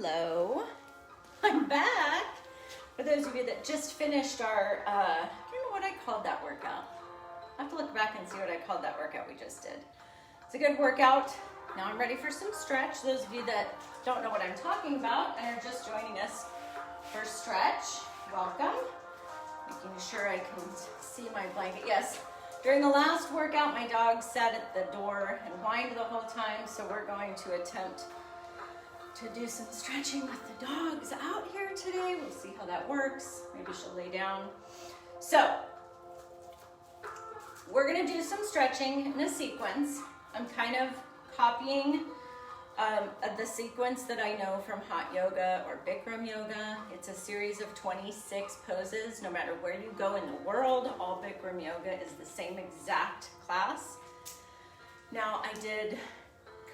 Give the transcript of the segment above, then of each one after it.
Hello, I'm back. For those of you that just finished our, I don't know what I called that workout. I have to look back and see what I called that workout we just did. It's a good workout. Now I'm ready for some stretch. Those of you that don't know what I'm talking about and are just joining us for stretch, welcome. Making sure I can see my blanket. Yes, during the last workout, my dog sat at the door and whined the whole time, so we're going to attempt to do some stretching with the dogs out here today. We'll see how that works. Maybe she'll lay down. So, we're gonna do some stretching in a sequence. I'm kind of copying the sequence that I know from Hot Yoga or Bikram Yoga. It's a series of 26 poses. No matter where you go in the world, all Bikram Yoga is the same exact class. Now, I did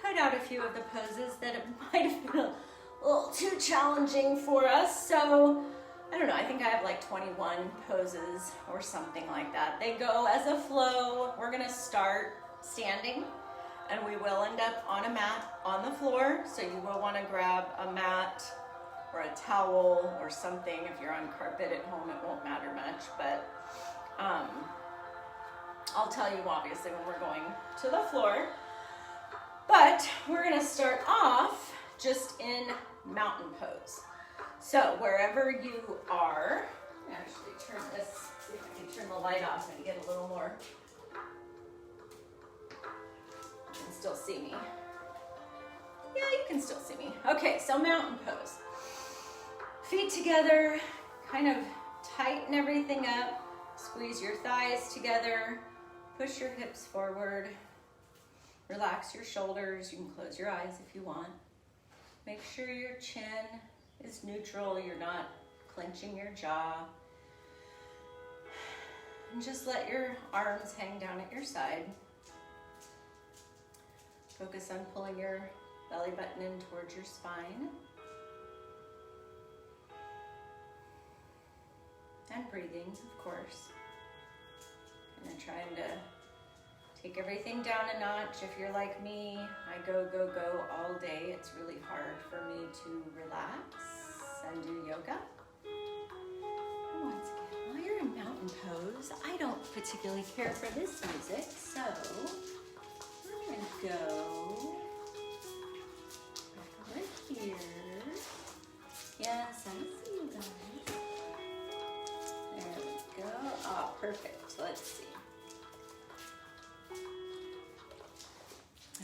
cut out a few of the poses that it might have been a little too challenging for us. So, I don't know, I think I have like 21 poses or something like that. They go as a flow. We're gonna start standing and we will end up on a mat on the floor. So you will wanna grab a mat or a towel or something. If you're on carpet at home, it won't matter much, but I'll tell you obviously when we're going to the floor. But we're gonna start off just in mountain pose. So wherever you are, actually turn this, see if I can turn the light off and get a little more. You can still see me. Yeah, you can still see me. Okay, so mountain pose. Feet together, kind of tighten everything up, squeeze your thighs together, push your hips forward. Relax your shoulders. You can close your eyes if you want. Make sure your chin is neutral. You're not clenching your jaw. And just let your arms hang down at your side. Focus on pulling your belly button in towards your spine. And breathing, of course. And trying to take everything down a notch. If you're like me, I go, go, go all day. It's really hard for me to relax and do yoga. And once again, while you're in mountain pose, I don't particularly care for this music, so we're gonna go back over here. Yes, I see you guys. There we go. Ah, perfect. Let's see.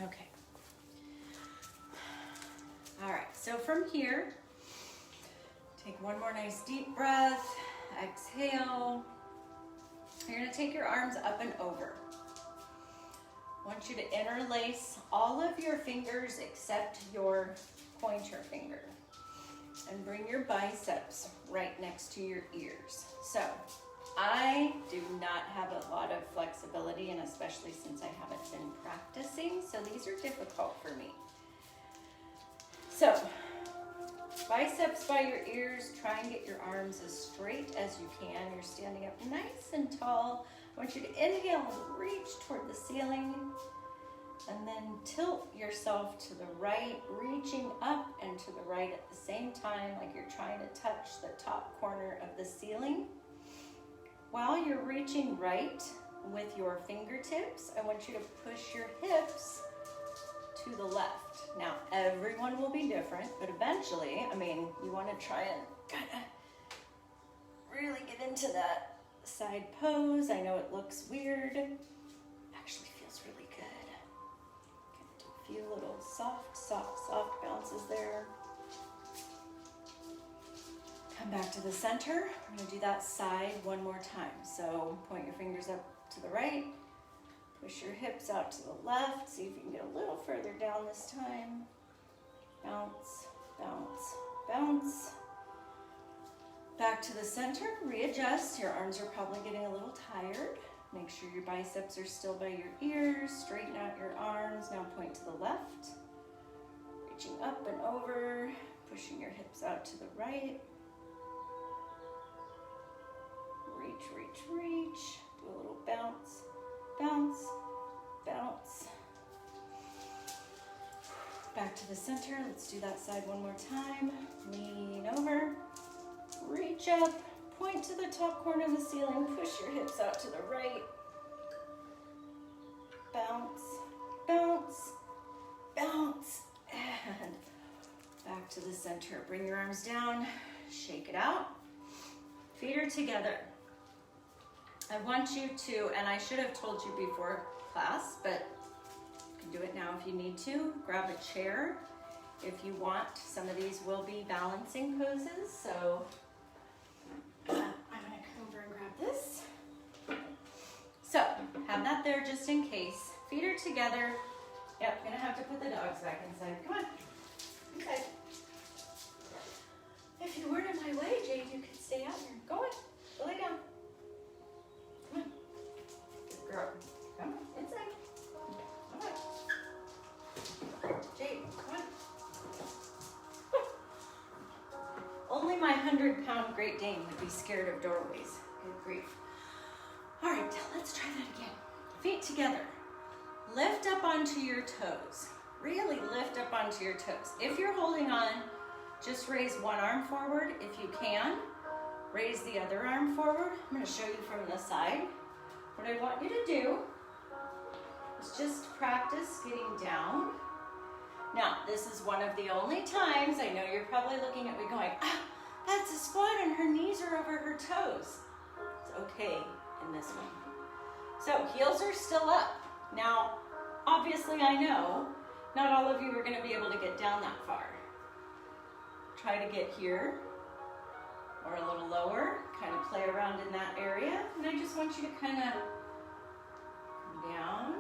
Okay. All right, so from here, take one more nice deep breath, exhale. You're gonna take your arms up and over. I want you to interlace all of your fingers except your pointer finger and bring your biceps right next to your ears. So, I do not have a lot of flexibility, and especially since I haven't been practicing, so these are difficult for me. So, biceps by your ears, try and get your arms as straight as you can. You're standing up nice and tall. I want you to inhale and reach toward the ceiling, and then tilt yourself to the right, reaching up and to the right at the same time, like you're trying to touch the top corner of the ceiling. While you're reaching right with your fingertips, I want you to push your hips to the left. Now, everyone will be different, but eventually, you want to try and kind of really get into that side pose. I know it looks weird. Actually feels really good. Do a few little soft bounces there. Come back to the center. We're going to do that side one more time. So point your fingers up to the right, push your hips out to the left. See if you can get a little further down this time. Bounce, bounce, bounce. Back to the center, readjust. Your arms are probably getting a little tired. Make sure your biceps are still by your ears. Straighten out your arms. Now point to the left. Reaching up and over, pushing your hips out to the right. Reach, reach, reach. Do a little bounce, bounce, bounce. Back to the center. Let's do that side one more time. Lean over, reach up, point to the top corner of the ceiling, push your hips out to the right. Bounce, bounce, bounce, and back to the center. Bring your arms down, shake it out. Feet are together. I want you to, and I should have told you before class, but you can do it now if you need to. Grab a chair if you want. Some of these will be balancing poses, so I'm gonna come over and grab this. So, have that there just in case. Feet are together. Yep, gonna have to put the dogs back inside. Come on, inside. If you weren't in my way, Jade, you could stay out here. Go on, go lay down. Come on, good girl. Come on, inside. Come on. Jade, come on. Only my 100-pound Great Dane would be scared of doorways. Good grief. All right, let's try that again. Feet together. Lift up onto your toes. Really lift up onto your toes. If you're holding on, just raise one arm forward. If you can, raise the other arm forward. I'm going to show you from the side. What I want you to do is just practice getting down. Now, this is one of the only times, I know you're probably looking at me going, ah, that's a squat and her knees are over her toes. It's okay in this one. So heels are still up. Now, obviously I know not all of you are going to be able to get down that far. Try to get here or a little lower, kind of play around in that area. And I just want you to kind of come down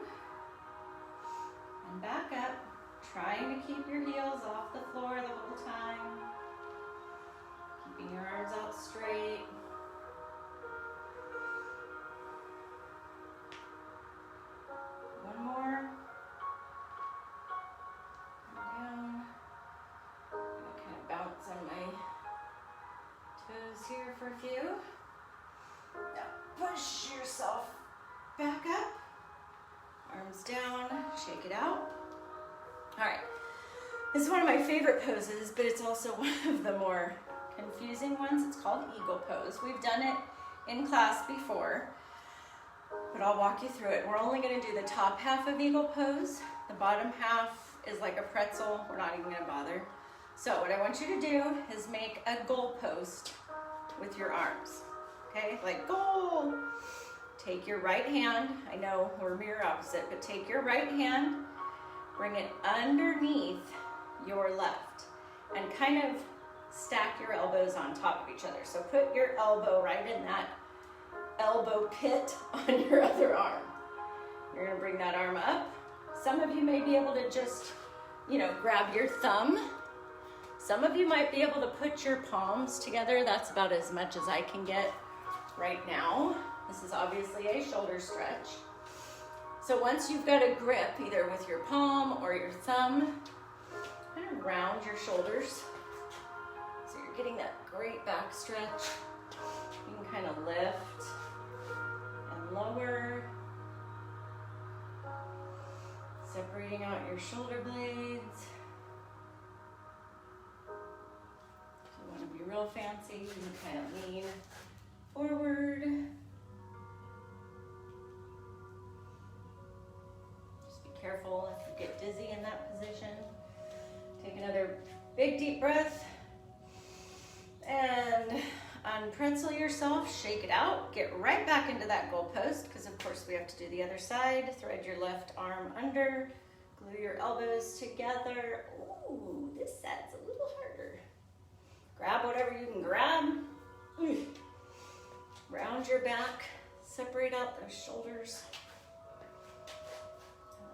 and back up, trying to keep your heels off the floor the whole time, keeping your arms out straight. One more. Come down. I'm gonna kind of bounce on my toes here for a few. Now push yourself back up. Arms down, shake it out. All right, this is one of my favorite poses, but it's also one of the more confusing ones. It's called Eagle Pose. We've done it in class before, but I'll walk you through it. We're only gonna do the top half of Eagle Pose. The bottom half is like a pretzel. We're not even gonna bother. So what I want you to do is make a goal post with your arms, okay? Like goal. Take your right hand. I know we're mirror opposite, but take your right hand, bring it underneath your left, and kind of stack your elbows on top of each other. So put your elbow right in that elbow pit on your other arm. You're gonna bring that arm up. Some of you may be able to just, grab your thumb. Some of you might be able to put your palms together. That's about as much as I can get right now. This is obviously a shoulder stretch. So once you've got a grip, either with your palm or your thumb, kind of round your shoulders. So you're getting that great back stretch. You can kind of lift and lower. Separating out your shoulder blades. If you want to be real fancy, you can kind of lean forward. Just be careful if you get dizzy in that position. Take another big deep breath and unpretzel yourself, shake it out, get right back into that goal post, because of course we have to do the other side. Thread your left arm under, glue your elbows together. Ooh, this side's a little harder. Grab whatever you can grab. Round your back, separate out those shoulders.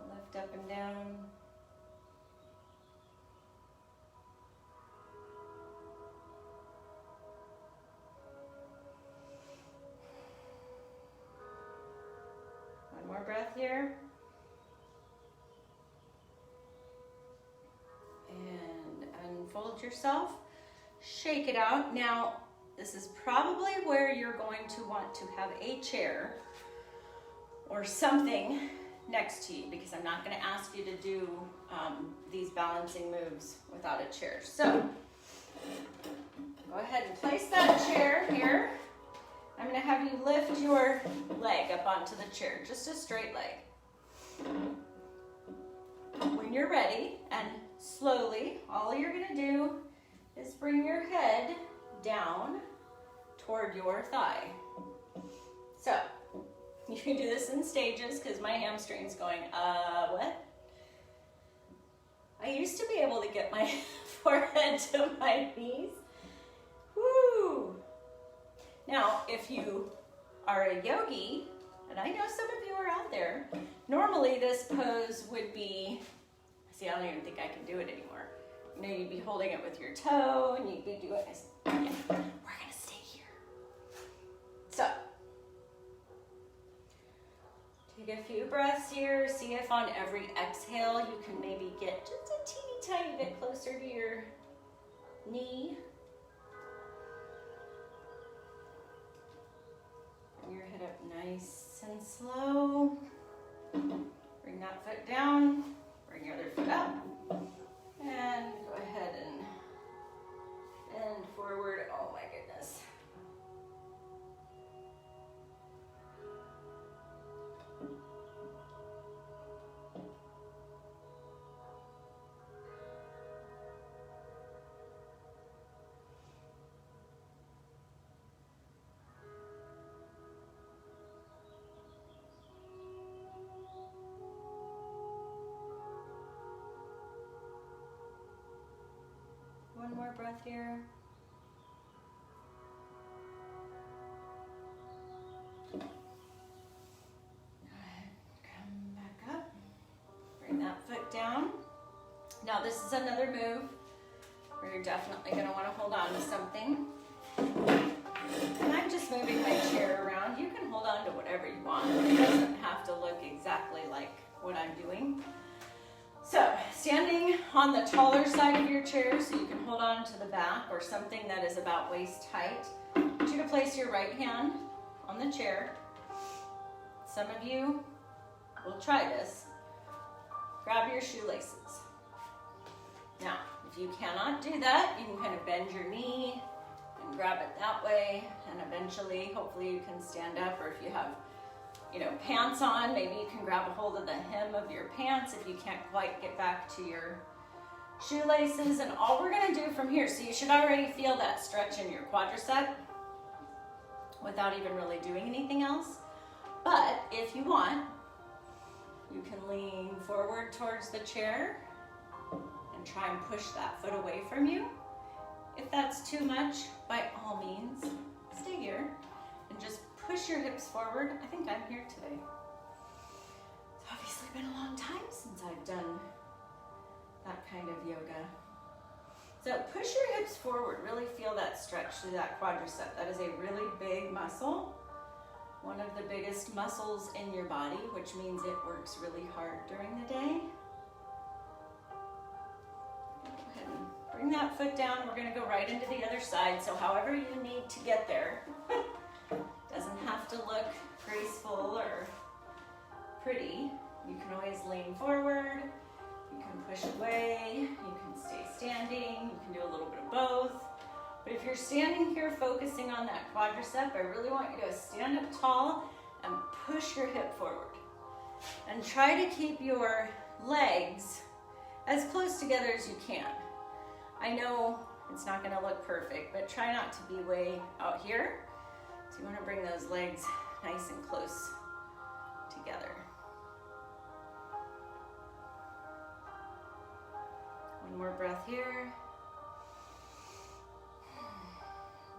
Lift up and down. More breath here. And unfold yourself. Shake it out. Now, this is probably where you're going to want to have a chair or something next to you because I'm not going to ask you to do these balancing moves without a chair. So go ahead and place that chair here. I'm going to have you lift your leg up onto the chair, just a straight leg. When you're ready, and slowly, all you're going to do is bring your head down toward your thigh. So you can do this in stages because my hamstring's going, what? I used to be able to get my forehead to my knees. Woo! Now, if you are a yogi, and I know some of you are out there, normally this pose would be, see, I don't even think I can do it anymore. You know, you'd be holding it with your toe, and you'd be doing this. Yeah, we're gonna stay here. So, take a few breaths here. See if on every exhale you can maybe get just a teeny tiny bit closer to your knee. Bring your head up nice and slow. Bring that foot down. Bring your other foot up. And go ahead and bend forward. Oh my goodness. One more breath here. Go ahead, come back up. Bring that foot down. Now this is another move where you're definitely going to want to hold on to something. And I'm just moving my chair around. You can hold on to whatever you want. It doesn't have to look exactly like what I'm doing. So, standing on the taller side of your chair so you can hold on to the back or something that is about waist height. I want you to place your right hand on the chair. Some of you will try this. Grab your shoelaces. Now, if you cannot do that, you can kind of bend your knee and grab it that way, and eventually, hopefully you can stand up, or if you have pants on, maybe you can grab a hold of the hem of your pants if you can't quite get back to your shoelaces. And all we're going to do from here, so you should already feel that stretch in your quadricep without even really doing anything else. But if you want, you can lean forward towards the chair and try and push that foot away from you. If that's too much, by all means, stay here and just push your hips forward. I think I'm here today. It's obviously been a long time since I've done that kind of yoga. So push your hips forward. Really feel that stretch through that quadricep. That is a really big muscle. One of the biggest muscles in your body, which means it works really hard during the day. Go ahead and bring that foot down. We're going to go right into the other side. So however you need to get there. Doesn't have to look graceful or pretty. You can always lean forward, you can push away, you can stay standing, you can do a little bit of both. But if you're standing here focusing on that quadricep, I really want you to stand up tall and push your hip forward. And try to keep your legs as close together as you can. I know it's not going to look perfect, but try not to be way out here. So you want to bring those legs nice and close together. One more breath here.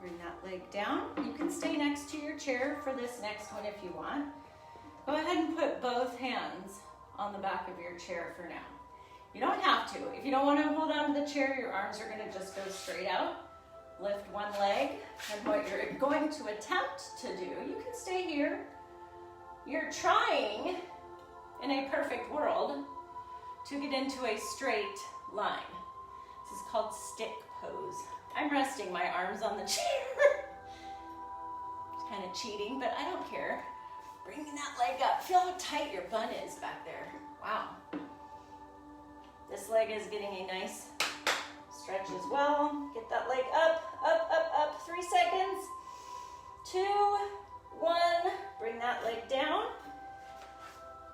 Bring that leg down. You can stay next to your chair for this next one if you want. Go ahead and put both hands on the back of your chair for now. You don't have to. If you don't want to hold on to the chair, your arms are going to just go straight out. Lift one leg, and what you're going to attempt to do, you can stay here. You're trying, in a perfect world, to get into a straight line. This is called stick pose. I'm resting my arms on the chair. It's kind of cheating, but I don't care. Bringing that leg up. Feel how tight your bun is back there. Wow. This leg is getting a nice stretch as well. Get that leg up, up, up, up. 3 seconds. 2, 1. Bring that leg down.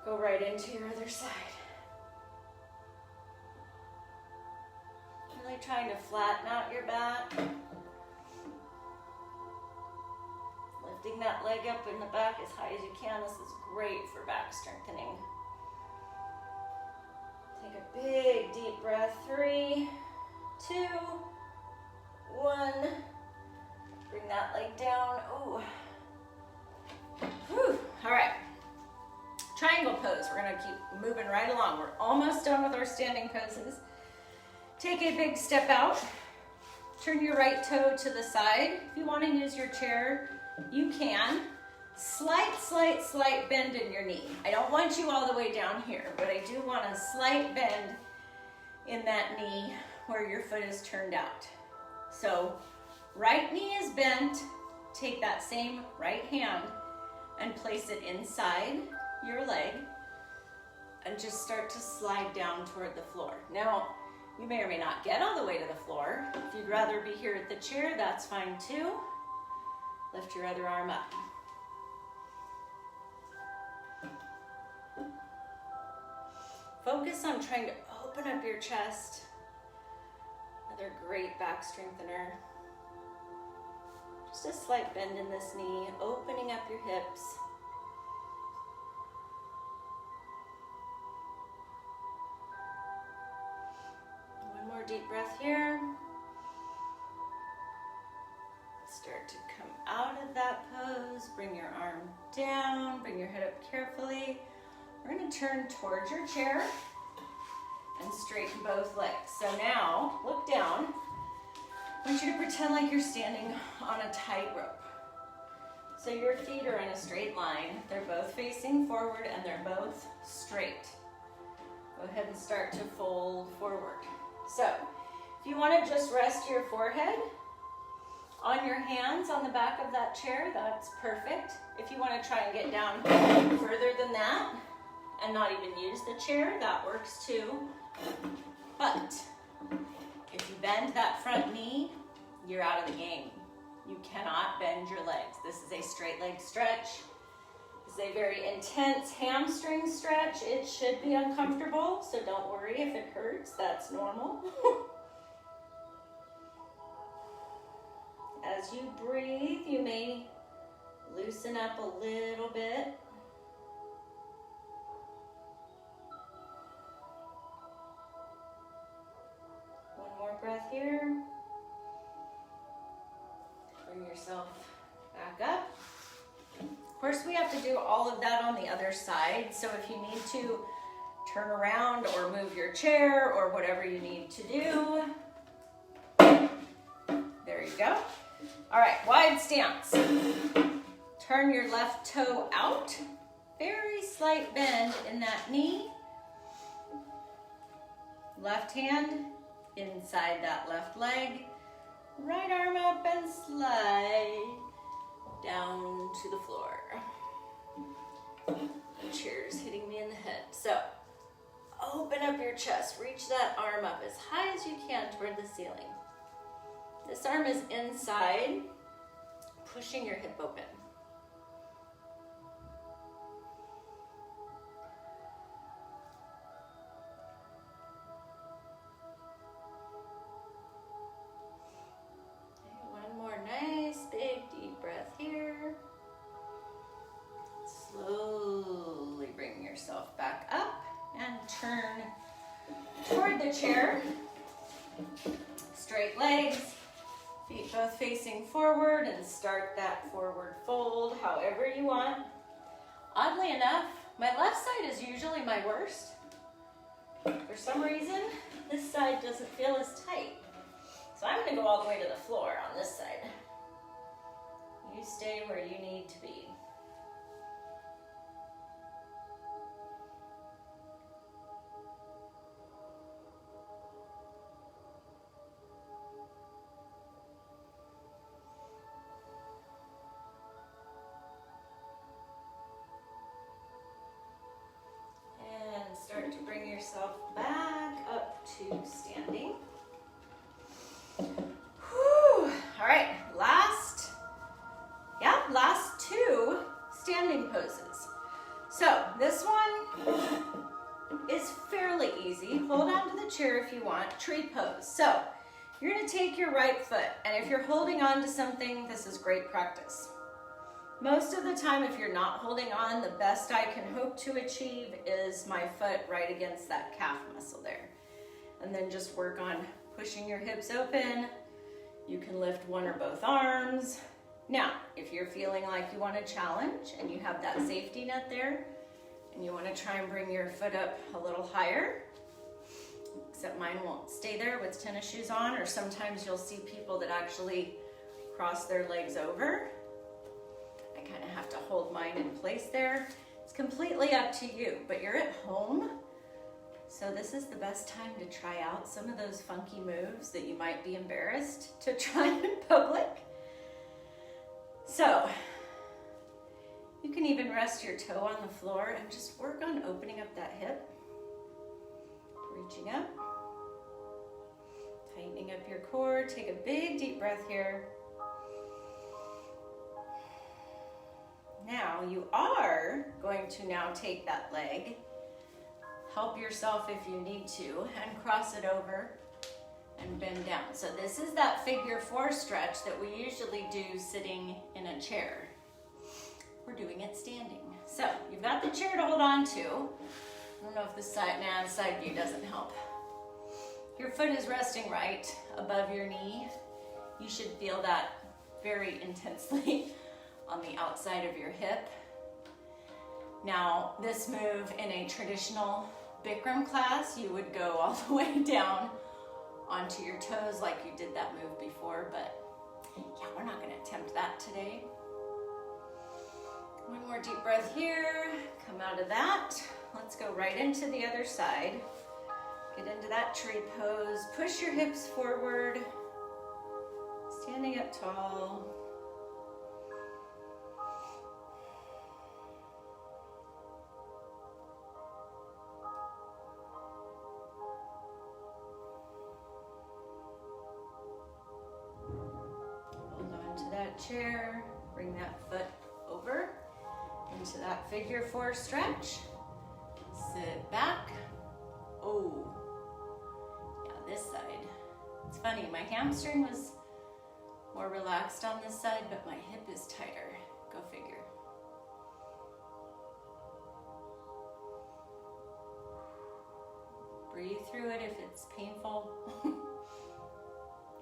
Go right into your other side. Really trying to flatten out your back. Lifting that leg up in the back as high as you can. This is great for back strengthening. Take a big deep breath. 3, 2, 1. Bring that leg down. Ooh. Whew. All right. Triangle pose. We're going to keep moving right along. We're almost done with our standing poses. Take a big step out. Turn your right toe to the side. If you want to use your chair, you can. Slight bend in your knee. I don't want you all the way down here, but I do want a slight bend in that knee where your foot is turned out. So right knee is bent. Take that same right hand and place it inside your leg and just start to slide down toward the floor. Now, you may or may not get all the way to the floor. If you'd rather be here at the chair, that's fine too. Lift your other arm up. Focus on trying to open up your chest. Another great back strengthener. Just a slight bend in this knee, opening up your hips. One more deep breath here. Start to come out of that pose. Bring your arm down, bring your head up carefully. We're going to turn towards your chair and straighten both legs. So now, look down. I want you to pretend like you're standing on a tightrope. So your feet are in a straight line. They're both facing forward and they're both straight. Go ahead and start to fold forward. So, if you want to just rest your forehead on your hands on the back of that chair, that's perfect. If you want to try and get down further than that and not even use the chair, that works too. But if you bend that front knee, you're out of the game. You cannot bend your legs. This is a straight leg stretch. This is a very intense hamstring stretch. It should be uncomfortable, so don't worry if it hurts. That's normal. As you breathe, you may loosen up a little bit. One more breath here. Bring yourself back up. Of course, we have to do all of that on the other side, so if you need to turn around or move your chair or whatever you need to do, there you go. All right, wide stance. Turn your left toe out. Very slight bend in that knee. Left hand inside that left leg. Right arm up and slide down to the floor. The chair's hitting me in the head. So, open up your chest. Reach that arm up as high as you can toward the ceiling. This arm is inside, pushing your hip open. Okay, one more nice big deep breath here. Slowly bring yourself back up and turn toward the chair. Straight legs. Feet both facing forward and start that forward fold however you want. Oddly enough, my left side is usually my worst. For some reason, this side doesn't feel as tight. So I'm going to go all the way to the floor on this side. You stay where you need to be. So you're gonna take your right foot, and if you're holding on to something, this is great practice. Most of the time, if you're not holding on, the best I can hope to achieve is my foot right against that calf muscle there. And then just work on pushing your hips open. You can lift one or both arms. Now, if you're feeling like you want to challenge and you have that safety net there, and you want to try and bring your foot up a little higher, except mine won't stay there with tennis shoes on, or sometimes you'll see people that actually cross their legs over. I kind of have to hold mine in place there. It's completely up to you, but you're at home, so this is the best time to try out some of those funky moves that you might be embarrassed to try in public. So you can even rest your toe on the floor and just work on opening up that hip, reaching up, tightening up your core. Take a big deep breath here. Now you are going to now take that leg, help yourself if you need to, and cross it over and bend down. So this is that figure 4 stretch that we usually do sitting in a chair. We're doing it standing. So you've got the chair to hold on to. I don't know if the side view doesn't help. Your foot is resting right above your knee. You should feel that very intensely on the outside of your hip. Now, this move in a traditional Bikram class, you would go all the way down onto your toes like you did that move before, but yeah, we're not gonna attempt that today. One more deep breath here, come out of that. Let's go right into the other side. Get into that tree pose, push your hips forward, standing up tall. Chair, bring that foot over into that figure 4 stretch. Sit back. Oh, yeah, this side. It's funny, my hamstring was more relaxed on this side, but my hip is tighter. Go figure. Breathe through it if it's painful.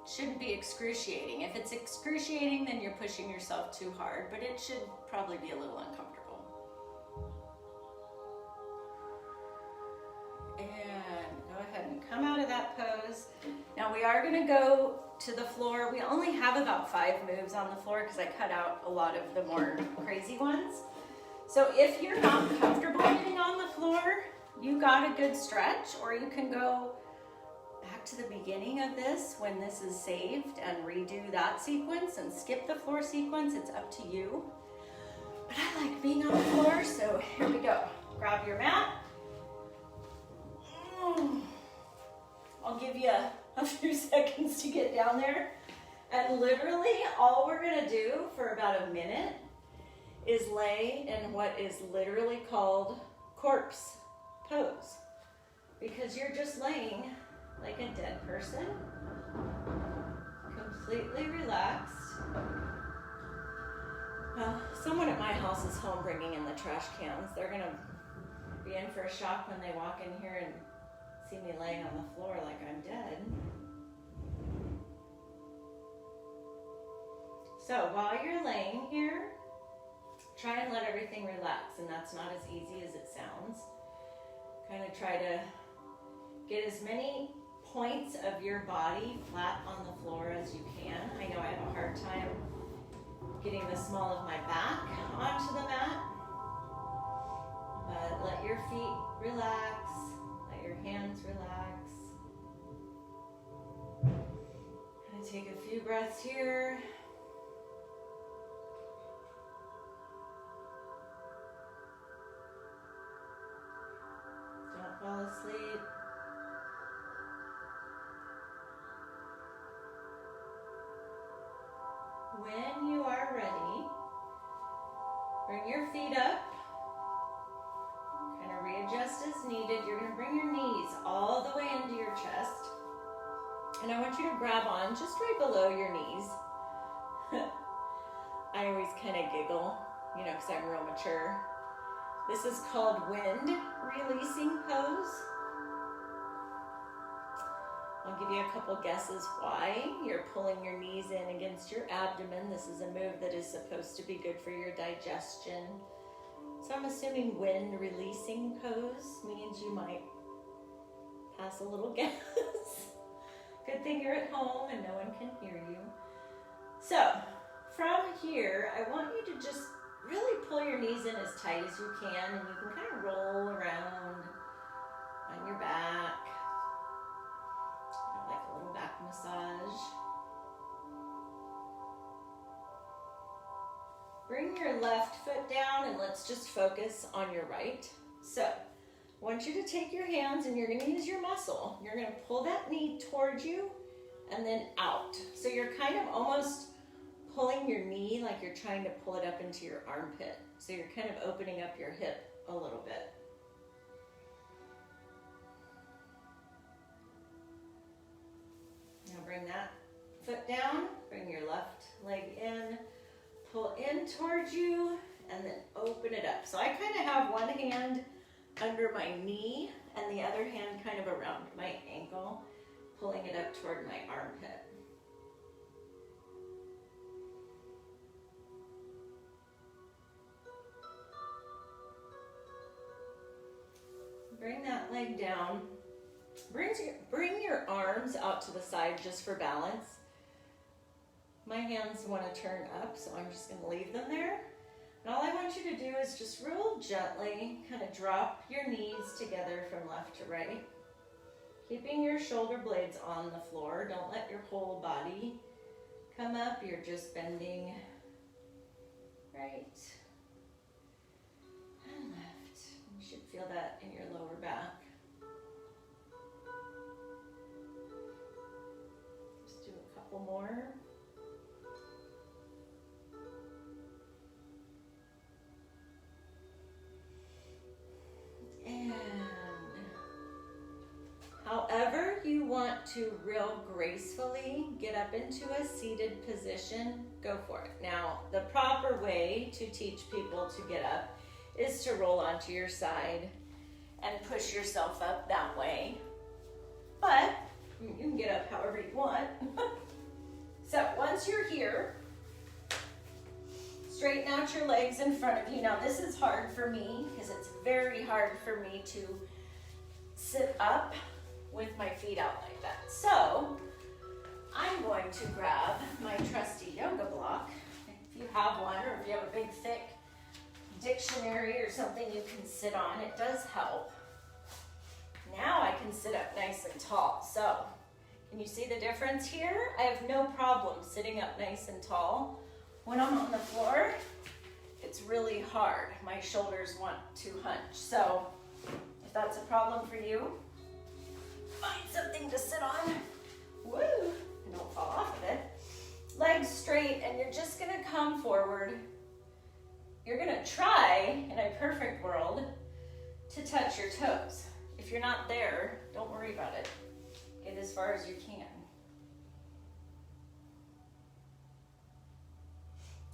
Shouldn't be excruciating. If it's excruciating, then you're pushing yourself too hard, but it should probably be a little uncomfortable. And go ahead and come out of that pose. Now we are gonna go to the floor. We only have about 5 moves on the floor because I cut out a lot of the more crazy ones. So if you're not comfortable getting on the floor, you got a good stretch, or you can go back to the beginning of this when this is saved and redo that sequence and skip the floor sequence. It's up to you. But I like being on the floor, so here we go. Grab your mat. I'll give you a few seconds to get down there. And literally all we're gonna do for about a minute is lay in what is literally called corpse pose. Because you're just laying like a dead person, completely relaxed. Well, someone at my house is home bringing in the trash cans. They're gonna be in for a shock when they walk in here and see me laying on the floor like I'm dead. So while you're laying here, try and let everything relax, and that's not as easy as it sounds. Kind of try to get as many points of your body flat on the floor as you can. I know I have a hard time getting the small of my back onto the mat, but let your feet relax, let your hands relax. I'm gonna take a few breaths here. Don't fall asleep. When you are ready, bring your feet up, kind of readjust as needed. You're going to bring your knees all the way into your chest, And I want you to grab on just right below your knees. I always kind of giggle, you know, because I'm real mature. This is called wind releasing pose. I'll give you a couple guesses why. You're pulling your knees in against your abdomen. This is a move that is supposed to be good for your digestion. So I'm assuming wind releasing pose means you might pass a little gas. Good thing you're at home and no one can hear you. So from here, I want you to just really pull your knees in as tight as you can, and you can kind of roll around on your back, like a little back massage. Bring your left foot down and let's just focus on your right. So I want you to take your hands and you're going to use your muscle. You're going to pull that knee towards you and then out. So you're kind of almost pulling your knee like you're trying to pull it up into your armpit. So you're kind of opening up your hip a little bit. Now bring that foot down, bring your left leg in, pull in towards you, and then open it up. So I kind of have one hand under my knee and the other hand kind of around my ankle, pulling it up toward my armpit. Bring that leg down. Bring your arms out to the side just for balance. My hands want to turn up, so I'm just going to leave them there. And all I want you to do is just real gently kind of drop your knees together from left to right. Keeping your shoulder blades on the floor. Don't let your whole body come up. You're just bending right and left. You should feel that in your lower back. Just do a couple more. And however you want to real gracefully get up into a seated position, go for it. Now, the proper way to teach people to get up is to roll onto your side and push yourself up that way. But you can get up however you want. So once you're here, straighten out your legs in front of you. Now this is hard for me because it's very hard for me to sit up with my feet out like that. So I'm going to grab my trusty yoga block. If you have one, or if you have a big thick dictionary or something you can sit on, it does help. Now I can sit up nice and tall. So can you see the difference here? I have no problem sitting up nice and tall. When I'm on the floor, it's really hard. My shoulders want to hunch. So if that's a problem for you, find something to sit on. Woo! And don't fall off of it. Legs straight, and you're just gonna come forward. You're gonna try, in a perfect world, to touch your toes. If you're not there, don't worry about it. Get as far as you can.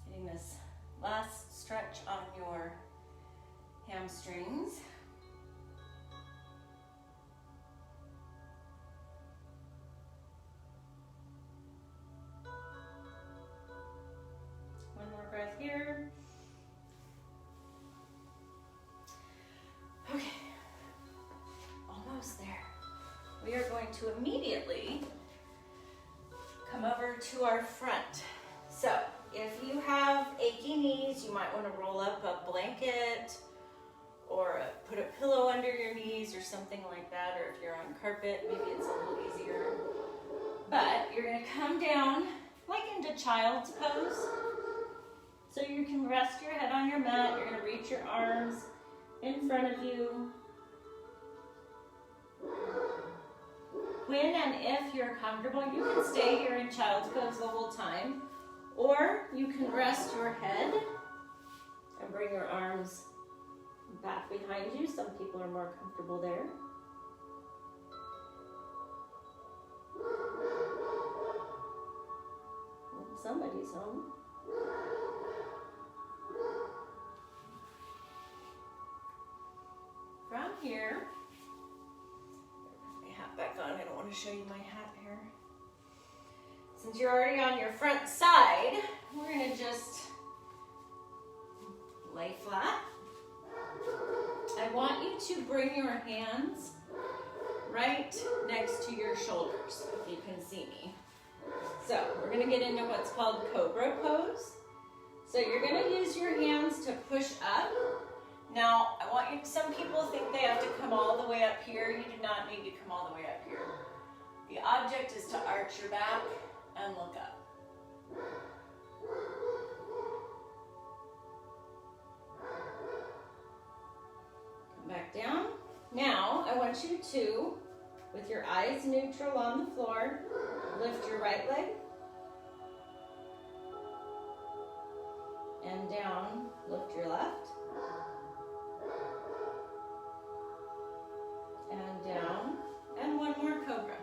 Getting this last stretch on your hamstrings. One more breath here. Okay, almost there. We are going to immediately come over to our front. So if you have achy knees, you might want to roll up a blanket or put a pillow under your knees or something like that. Or if you're on carpet, maybe it's a little easier. But you're going to come down like into child's pose. So you can rest your head on your mat. You're going to reach your arms in front of you. When and if you're comfortable, you can stay here in child's pose the whole time, or you can rest your head and bring your arms back behind you. Some people are more comfortable there. Somebody's home. From here, put my hat back on. I don't want to show you my hat here. Since you're already on your front side, we're going to just lay flat. I want you to bring your hands right next to your shoulders, if you can see me. So we're going to get into what's called Cobra Pose. So you're going to use your hands to push up. Now, I want you, some people think they have to come all the way up here. You do not need to come all the way up here. The object is to arch your back and look up. Come back down. Now, I want you to, with your eyes neutral on the floor, lift your right leg. And down, lift your left. And down. And one more cobra.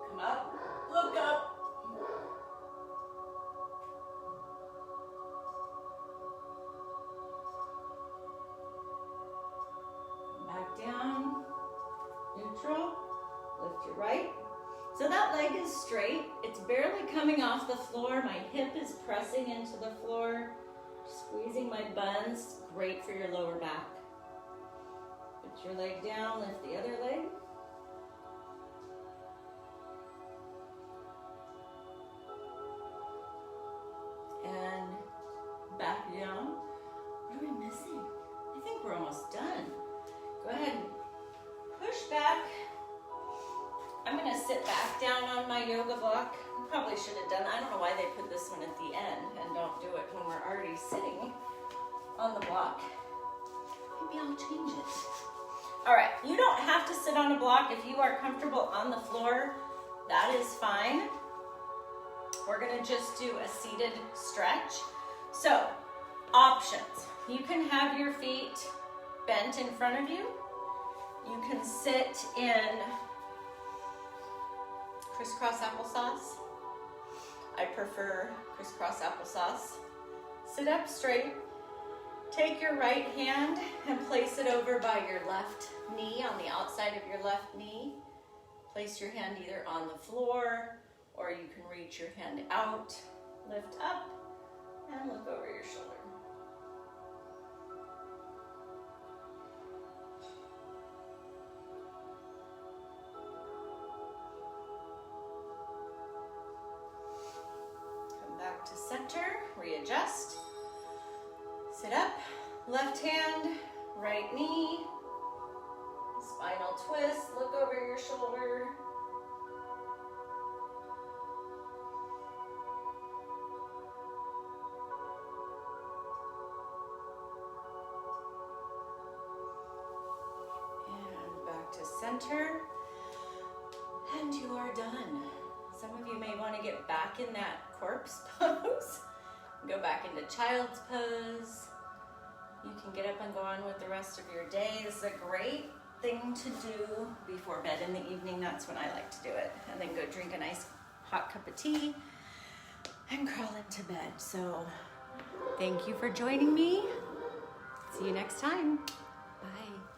Come up, look up. Back down, neutral, lift your right. So that leg is straight. It's barely coming off the floor. My hip is pressing into the floor, squeezing my buns. Great for your lower back. Put your leg down, lift the other leg. And back down. What are we missing? I think we're almost done. Go ahead and push back. I'm going to sit back down on my yoga block. Probably should have done, I don't know why they put this one at the end and don't do it when we're already sitting on the block. Maybe I'll change it. All right, you don't have to sit on a block. If you are comfortable on the floor, that is fine. We're going to just do a seated stretch. So, options. You can have your feet bent in front of you. You can sit in crisscross applesauce. I prefer crisscross applesauce. Sit up straight. Take your right hand and place it over by your left knee, on the outside of your left knee. Place your hand either on the floor or you can reach your hand out, lift up, and look over your shoulder. Come back to center, readjust. Sit up, left hand, right knee, spinal twist, look over your shoulder. And back to center, and you are done. Some of you may want to get back in that corpse pose. Go back into child's pose. You can get up and go on with the rest of your day. This is a great thing to do before bed in the evening. That's when I like to do it. And then go drink a nice hot cup of tea and crawl into bed. So thank you for joining me. See you next time. Bye.